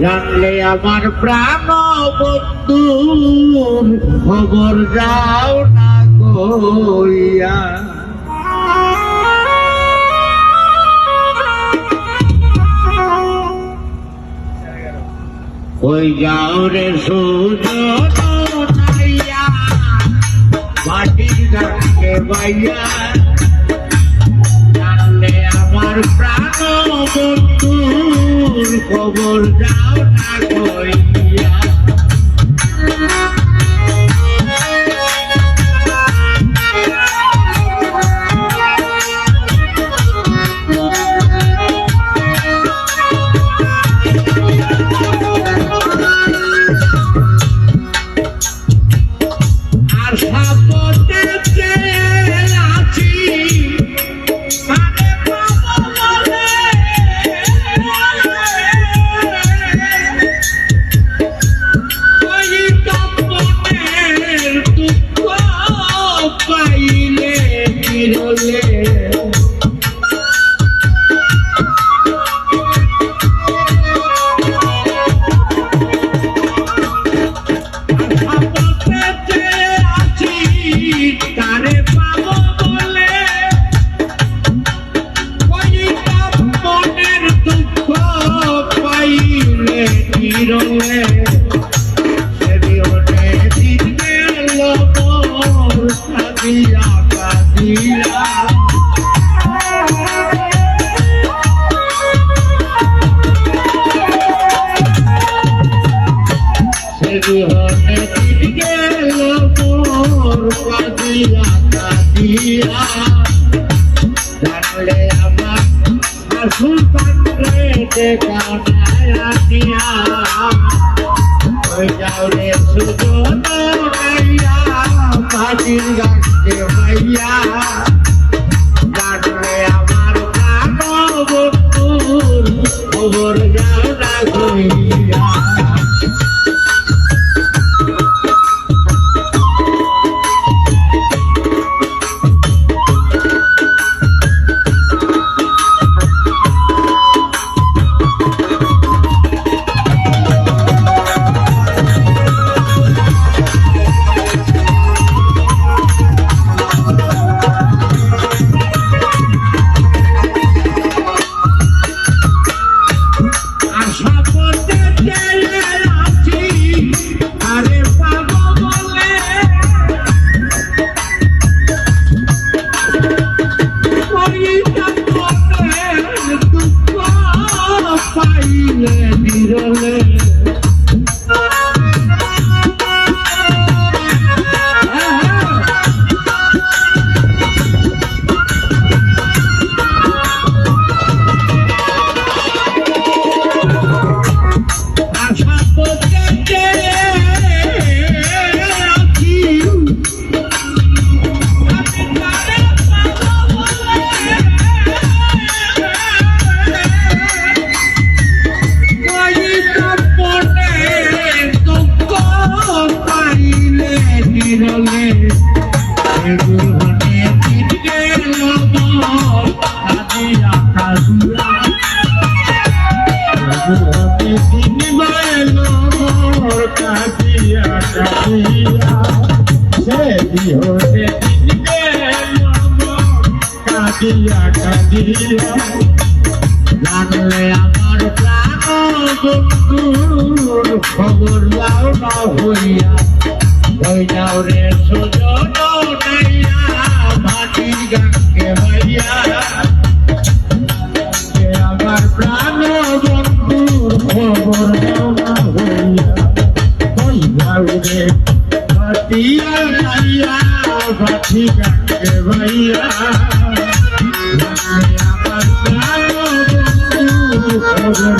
জানলে আমার প্রাণ বন্ধুর খবর যাও না কইয়া। কই যাও রে সুজন নাইয়া মাটির গানকে বাইয়া। জানলে আমার প্রাণ বন্ধুর খবর যাও না কইয়া। জানলে আমার আসল পাত্রে কানায়া দিয়া। ওই যাও রে সুজন নাইয়া মাটির গানকে বাইয়া। জানলে আমার প্রাণ বন্ধুর খবর যাও না কইয়া। জানলে আমার প্রাণ বন্ধুর খবর লাও না হইয়া। ওই যাও রে সুজন নাইয়া মাটির গানকে বাইয়া। আমার প্রাণ বন্ধুর খবর লাও না হইয়া। ওই যাও রে মাটিয়া নাইয়া মাটির গানকে বাইয়া। আমার প্রাণ বন্ধুর খবর